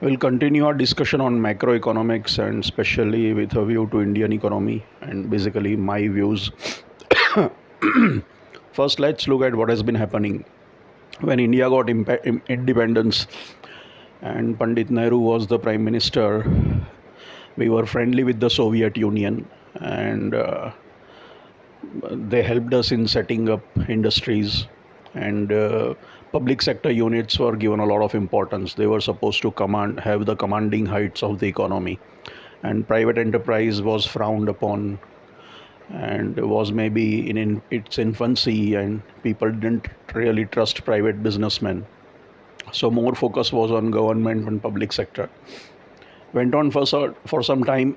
We'll continue our discussion on macroeconomics and especially with a view to Indian economy and basically my views. First, let's look at what has been happening. When India got independence and Pandit Nehru was the prime minister, we were friendly with the Soviet Union and they helped us in setting up industries and public sector units were given a lot of importance. They were supposed to have the commanding heights of the economy, and private enterprise was frowned upon and was maybe in its infancy, and people didn't really trust private businessmen. So more focus was on government and public sector. Went on for some time.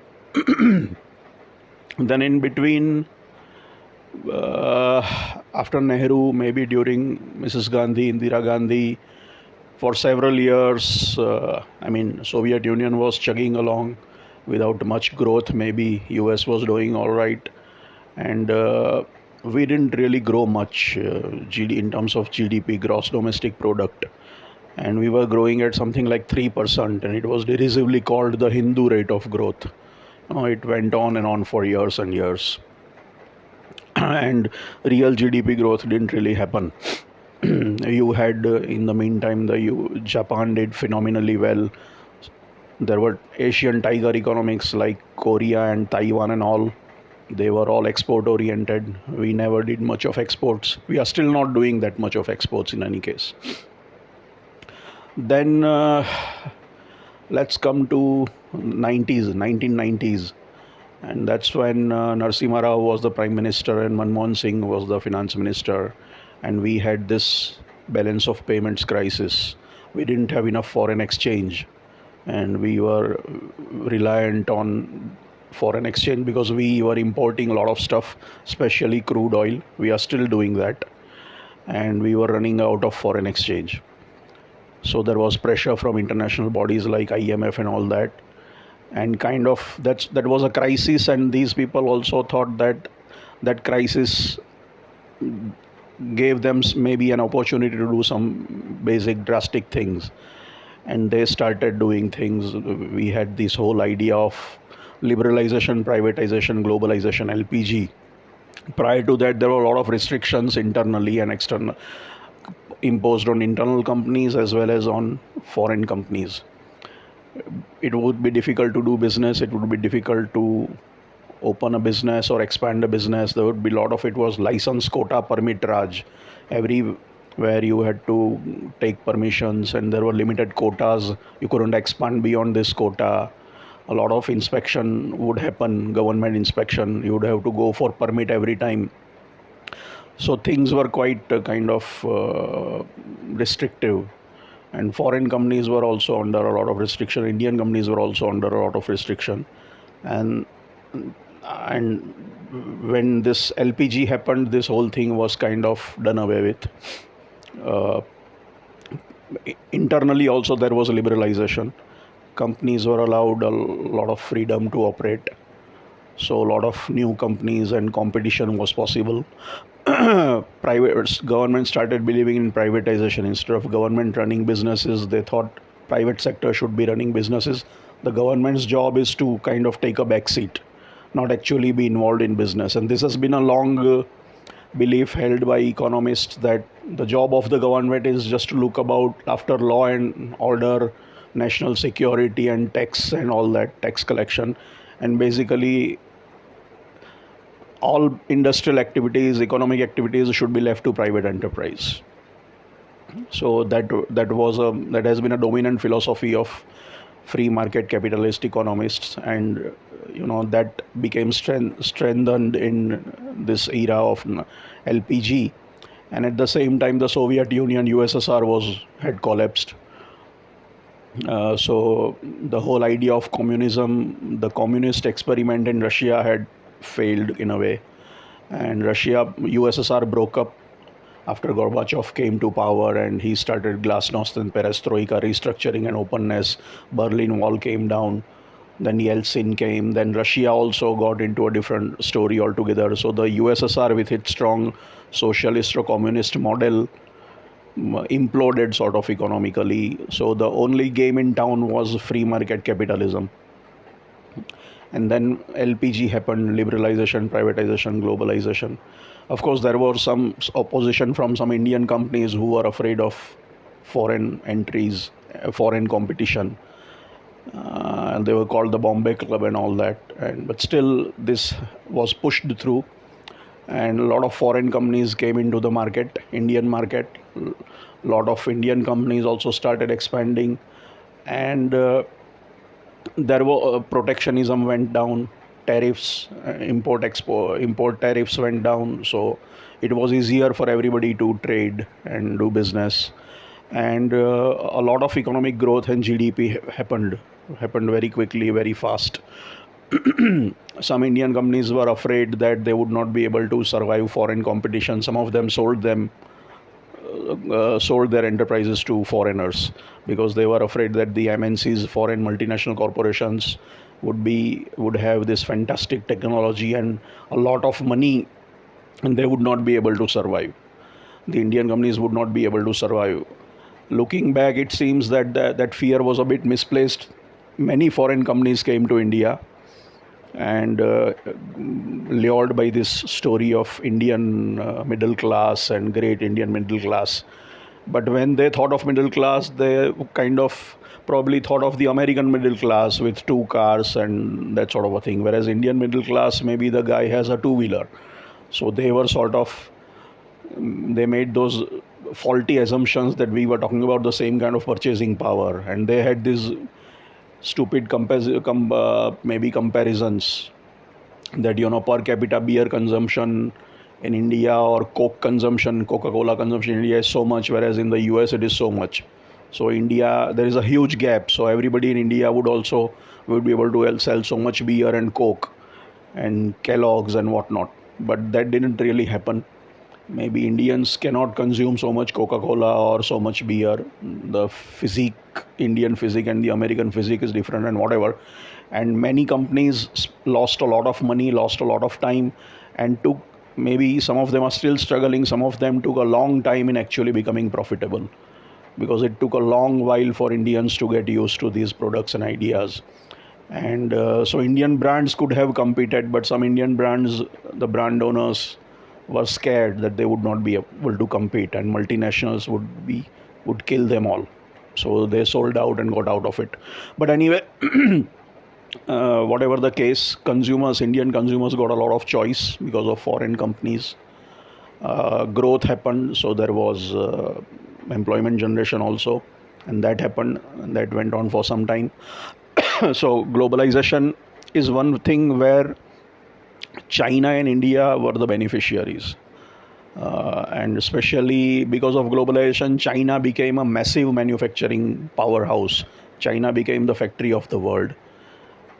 Then in between, uh, after Nehru, maybe during Mrs. Gandhi, Indira Gandhi, for several years, Soviet Union was chugging along without much growth. Maybe US was doing all right, and we didn't really grow much in terms of GDP, gross domestic product, and we were growing at something like 3%, and it was derisively called the Hindu rate of growth. It went on and on for years and years. And real GDP growth didn't really happen. You had, in the meantime, Japan did phenomenally well. There were Asian tiger economics like Korea and Taiwan and all. They were all export oriented. We never did much of exports. We are still not doing that much of exports in any case. Then let's come to 1990s. And that's when Narasimha Rao was the prime minister and Manmohan Singh was the finance minister. And we had this balance of payments crisis. We didn't have enough foreign exchange. And we were reliant on foreign exchange because we were importing a lot of stuff, especially crude oil. We are still doing that. And we were running out of foreign exchange. So there was pressure from international bodies like IMF and all that, and kind of that was a crisis, and these people also thought that that crisis gave them maybe an opportunity to do some basic drastic things, and they started doing things. We had this whole idea of liberalization, privatization, globalization, LPG. Prior to that, there were a lot of restrictions internally and external imposed on internal companies as well as on foreign companies. It would be difficult to do business. It would be difficult to open a business or expand a business. There would be a lot of it was license quota permit raj. Everywhere you had to take permissions and there were limited quotas. You couldn't expand beyond this quota. A lot of inspection would happen, government inspection. You would have to go for permit every time. So things were quite kind of restrictive, and foreign companies were also under a lot of restriction. Indian companies were also under a lot of restriction, and when this LPG happened, this whole thing was kind of done away with. Uh, Internally also there was a liberalization. Companies were allowed a lot of freedom to operate. So a lot of new companies and competition was possible. Private government started believing in privatization. Instead of government running businesses, they thought private sector should be running businesses. The government's job is to kind of take a back seat, not actually be involved in business. And this has been a long belief held by economists, that the job of the government is just to look about after law and order, national security and tax and all that, tax collection, and basically all industrial activities, economic activities should be left to private enterprise. So that has been a dominant philosophy of free market capitalist economists, and that became strengthened in this era of LPG. And at the same time, the Soviet Union, USSR had collapsed. So the whole idea of communism, the communist experiment in Russia had failed in a way, and USSR broke up after Gorbachev came to power, and he started glasnost and perestroika, restructuring and openness. Berlin Wall came down, then Yeltsin came, then Russia also got into a different story altogether. So the USSR, with its strong socialist or communist model, imploded sort of economically. So the only game in town was free market capitalism. And then LPG happened, liberalization, privatization, globalization. Of course, there was some opposition from some Indian companies who were afraid of foreign entries, foreign competition. And they were called the Bombay Club and all that. But still, this was pushed through, and a lot of foreign companies came into the market, Indian market. A lot of Indian companies also started expanding, and there were protectionism went down, tariffs, import tariffs went down, so it was easier for everybody to trade and do business, and a lot of economic growth and GDP happened very quickly, very fast. Some Indian companies were afraid that they would not be able to survive foreign competition. Some of them sold their enterprises to foreigners because they were afraid that the MNCs, foreign multinational corporations, would have this fantastic technology and a lot of money, and they would not be able to survive. The Indian companies would not be able to survive. Looking back, it seems that that fear was a bit misplaced. Many foreign companies came to India, and lured by this story of Indian middle class and great Indian middle class. But when they thought of middle class, they kind of probably thought of the American middle class with two cars and that sort of a thing. Whereas Indian middle class, maybe the guy has a two-wheeler. So they were sort of, they made those faulty assumptions that we were talking about the same kind of purchasing power. And they had these stupid maybe comparisons that, per capita beer consumption in India or Coke consumption, Coca-Cola consumption in India is so much, whereas in the US it is so much. So India, there is a huge gap. So everybody in India would be able to sell so much beer and Coke and Kellogg's and whatnot. But that didn't really happen. Maybe Indians cannot consume so much Coca-Cola or so much beer. The physique, Indian physique and the American physique is different and whatever. And many companies lost a lot of money, lost a lot of time, and took, maybe some of them are still struggling. Some of them took a long time in actually becoming profitable, because it took a long while for Indians to get used to these products and ideas. And so Indian brands could have competed, but some Indian brands, the brand owners were scared that they would not be able to compete, and multinationals would kill them all. So they sold out and got out of it. But anyway, whatever the case, Indian consumers got a lot of choice because of foreign companies. Growth happened, so there was employment generation also, and that happened, and that went on for some time. So globalization is one thing where China and India were the beneficiaries. And especially because of globalization, China became a massive manufacturing powerhouse. China became the factory of the world.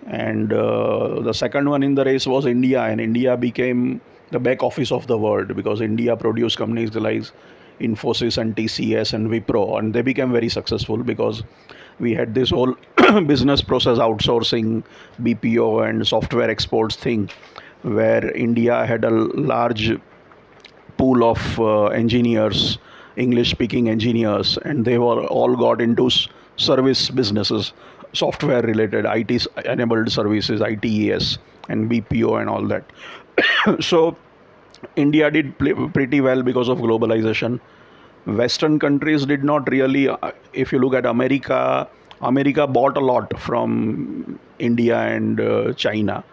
And the second one in the race was India, and India became the back office of the world, because India produced companies like Infosys and TCS and Wipro, and they became very successful because we had this whole business process outsourcing, BPO and software exports thing, where India had a large pool of engineers, English speaking engineers, and they were all got into service businesses, software related, IT enabled services, ITES and BPO and all that. So India did pretty well because of globalization. Western countries did not really. If you look at America, America bought a lot from India and China.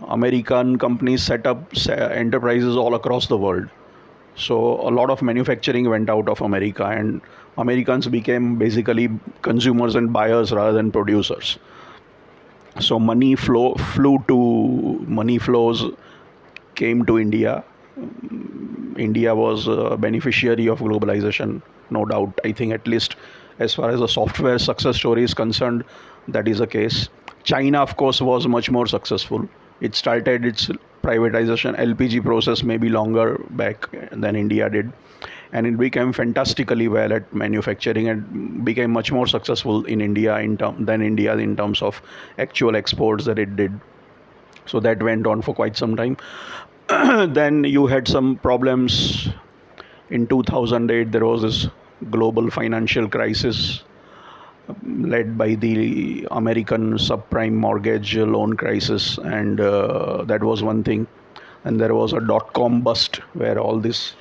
American companies set up enterprises all across the world. So a lot of manufacturing went out of America, and Americans became basically consumers and buyers rather than producers. So money flows came to India. India was a beneficiary of globalization, no doubt. I think, at least as far as the software success story is concerned, that is the case. China, of course, was much more successful. It started its privatization LPG process maybe longer back than India did, and it became fantastically well at manufacturing and became much more successful in India than India in terms of actual exports that it did. So that went on for quite some time. Then you had some problems in 2008. There was this global financial crisis led by the American subprime mortgage loan crisis, and that was one thing. And there was a dot-com bust where all this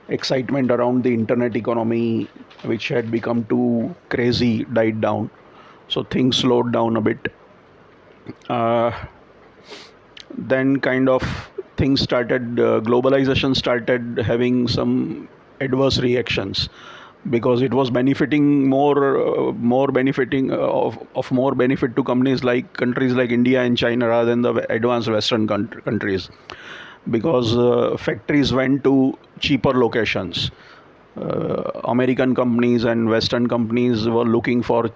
excitement around the internet economy, which had become too crazy, died down. So things slowed down a bit. Uh, then kind of things started, globalization started having some adverse reactions because it was benefiting more benefiting of more benefit to companies like countries like India and China rather than the advanced Western countries, because factories went to cheaper locations. American companies and Western companies were looking for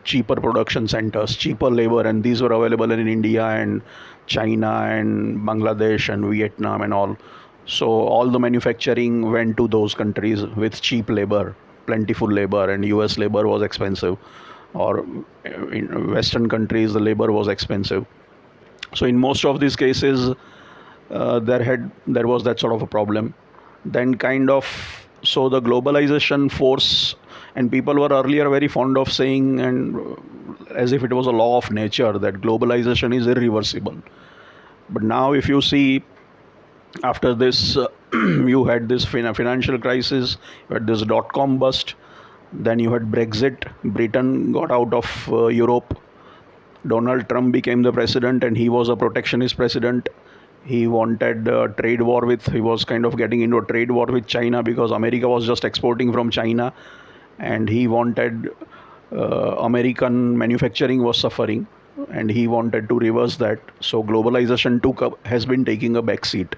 cheaper production centers, cheaper labor, and these were available in India and China and Bangladesh and Vietnam and all. So all the manufacturing went to those countries with cheap labor, plentiful labor, and US labor was expensive, or in Western countries the labor was expensive. So in most of these cases, there was that sort of a problem. Then kind of, so the globalization force, and people were earlier very fond of saying, and as if it was a law of nature, that globalization is irreversible. But now if you see, after this you had this financial crisis, you had this dot-com bust, then you had Brexit, Britain got out of Europe, Donald Trump became the president, and he was a protectionist president. He wanted a trade war he was kind of getting into a trade war with China because America was just exporting from China, and he wanted, American manufacturing was suffering, and he wanted to reverse that. So globalization has been taking a back seat.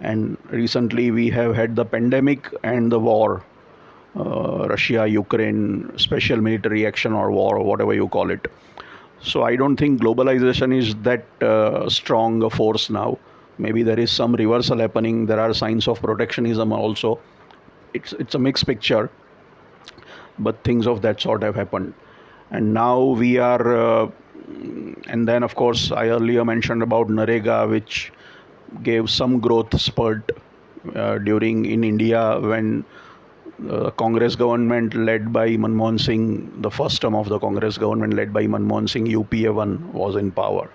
And recently we have had the pandemic and the war, Russia, Ukraine, special military action or war or whatever you call it. So I don't think globalization is that strong a force now. Maybe there is some reversal happening. There are signs of protectionism also. It's a mixed picture, but things of that sort have happened. And now we are, and then of course I earlier mentioned about Narega, which gave some growth spurt during in India when Congress government led by Manmohan Singh, the first term of the Congress government led by Manmohan Singh, UPA 1 was in power.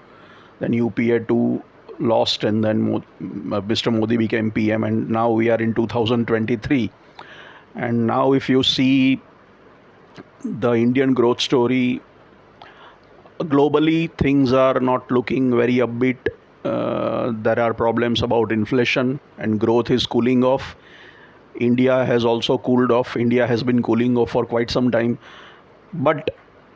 Then UPA 2 lost, and then Mr. Modi became PM, and now we are in 2023. And now if you see the Indian growth story, globally things are not looking very upbeat. There are problems about inflation, and growth is cooling off. India has also cooled off. India has been cooling off for quite some time. But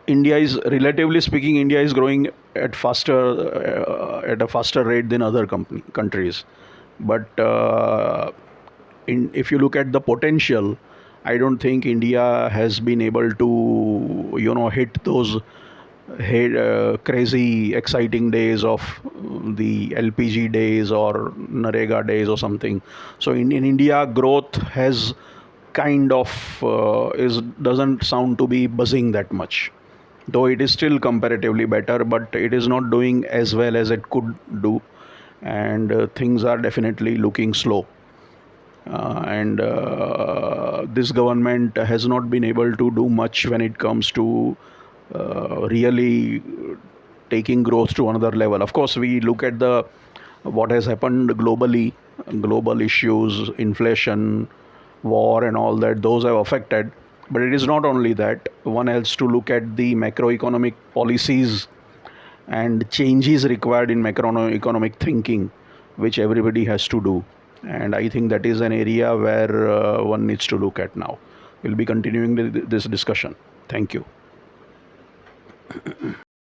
India is, relatively speaking, India is growing at a faster rate than other countries. But if you look at the potential, I don't think India has been able to, hit those crazy, exciting days of the LPG days or Narega days or something. So in India, growth has kind of doesn't sound to be buzzing that much, though it is still comparatively better, but it is not doing as well as it could do, and things are definitely looking slow. And this government has not been able to do much when it comes to really taking growth to another level. Of course, we look at what has happened globally, global issues, inflation, war, and all that. Those have affected. But it is not only that. One has to look at the macroeconomic policies and changes required in macroeconomic thinking, which everybody has to do. And I think that is an area where one needs to look at now. We'll be continuing this discussion. Thank you.